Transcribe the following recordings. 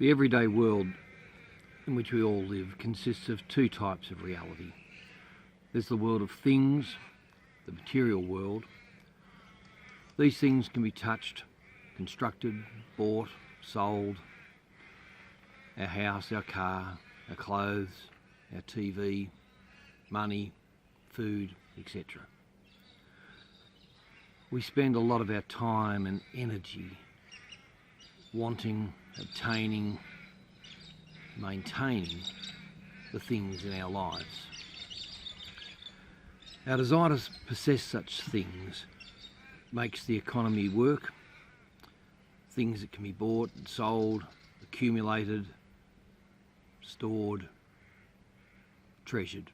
The everyday world in which we all live consists of two types of reality. There's the world of things, the material world. These things can be touched, constructed, bought, sold. Our house, our car, our clothes, our TV, money, food, etc. We spend a lot of our time and energy wanting, obtaining, maintaining the things in our lives. Our desire to possess such things makes the economy work. Things that can be bought and sold, accumulated, stored, treasured.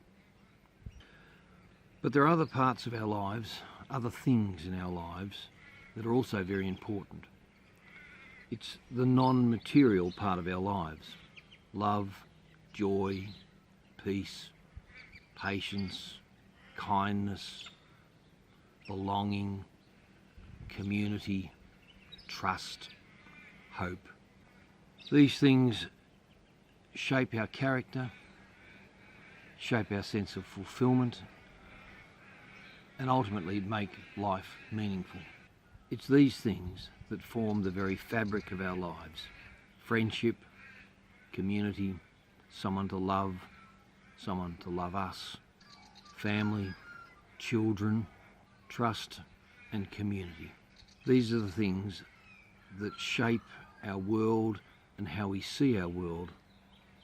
But there are other parts of our lives, other things in our lives that are also very important. It's the non-material part of our lives. Love, joy, peace, patience, kindness, belonging, community, trust, hope. These things shape our character, shape our sense of fulfilment, and ultimately make life meaningful. It's these things that form the very fabric of our lives. Friendship, community, someone to love us, family, children, trust and community. These are the things that shape our world and how we see our world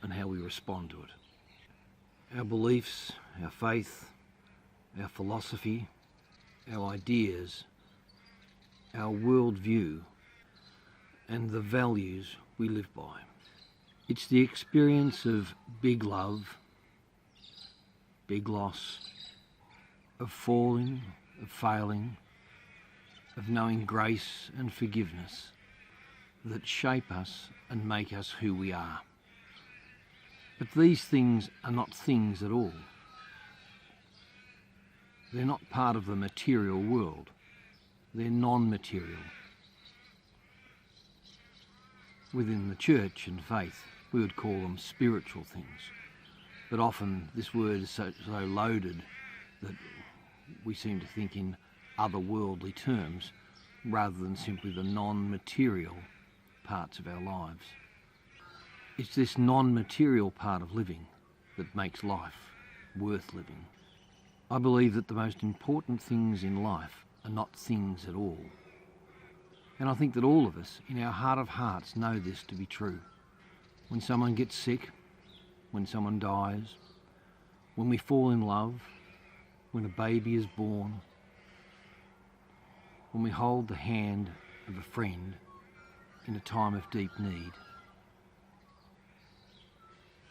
and how we respond to it. Our beliefs, our faith, our philosophy, our ideas, our worldview, and the values we live by. It's the experience of big love, big loss, of falling, of failing, of knowing grace and forgiveness that shape us and make us who we are. But these things are not things at all. They're not part of the material world. They're non-material. Within the church and faith, we would call them spiritual things. But often this word is so loaded that we seem to think in otherworldly terms rather than simply the non-material parts of our lives. It's this non-material part of living that makes life worth living. I believe that the most important things in life are not things at all. And I think that all of us, in our heart of hearts, know this to be true. When someone gets sick, when someone dies, when we fall in love, when a baby is born, when we hold the hand of a friend in a time of deep need,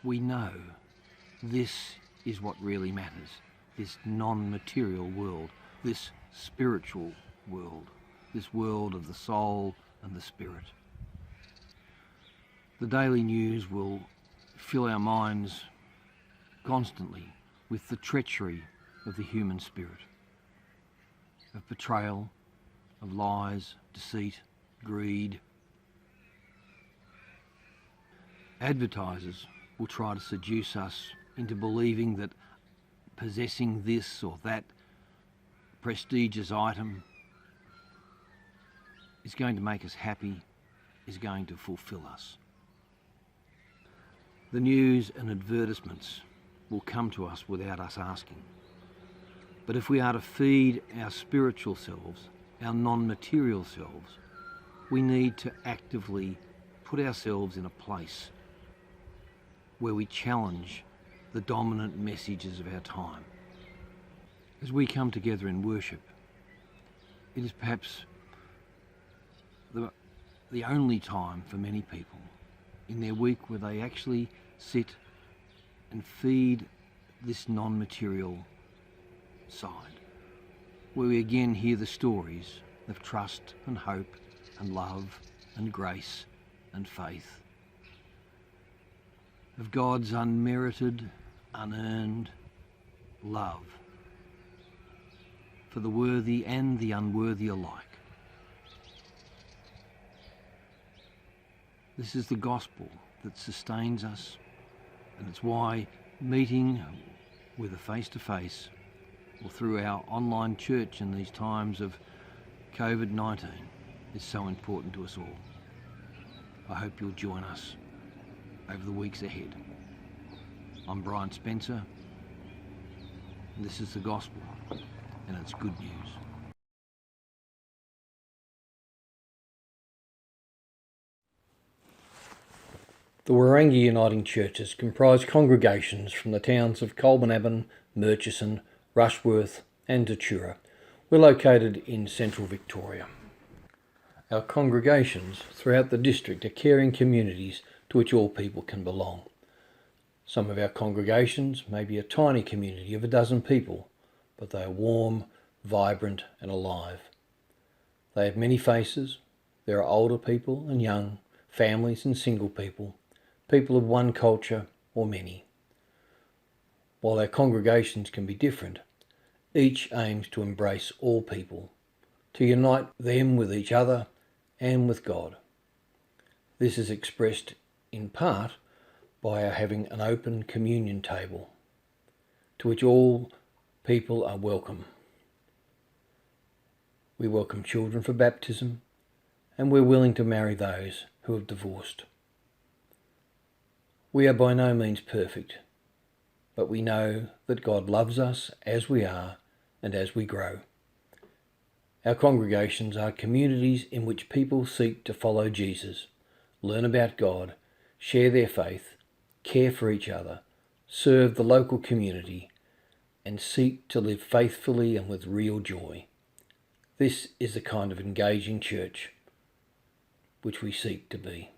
we know this is what really matters. This non-material world, this spiritual world, this world of the soul and the spirit. The daily news will fill our minds constantly with the treachery of the human spirit, of betrayal, of lies, deceit, greed. Advertisers will try to seduce us into believing that possessing this or that prestigious item is going to make us happy, is going to fulfill us. The news and advertisements will come to us without us asking. But if we are to feed our spiritual selves, our non-material selves, we need to actively put ourselves in a place where we challenge the dominant messages of our time. As we come together in worship, it is perhaps the only time for many people in their week where they actually sit and feed this non-material side, where we again hear the stories of trust and hope and love and grace and faith, of God's unmerited, unearned love for the worthy and the unworthy alike. This is the gospel that sustains us, and it's why meeting with a face-to-face or through our online church in these times of COVID-19 is so important to us all. I hope you'll join us over the weeks ahead. I'm Brian Spencer, and this is the gospel, and it's good news. The Waranga Uniting Churches comprise congregations from the towns of Colbinabbin, Murchison, Rushworth and Tatura. We're located in central Victoria. Our congregations throughout the district are caring communities to which all people can belong. Some of our congregations may be a tiny community of a dozen people, but they are warm, vibrant and alive. They have many faces. There are older people and young, families and single people, people of one culture or many. While our congregations can be different, each aims to embrace all people, to unite them with each other and with God. This is expressed in part by our having an open communion table, to which all people are welcome. We welcome children for baptism, and we're willing to marry those who have divorced. We are by no means perfect, but we know that God loves us as we are and as we grow. Our congregations are communities in which people seek to follow Jesus, learn about God, share their faith, care for each other, serve the local community, and seek to live faithfully and with real joy. This is the kind of engaging church which we seek to be.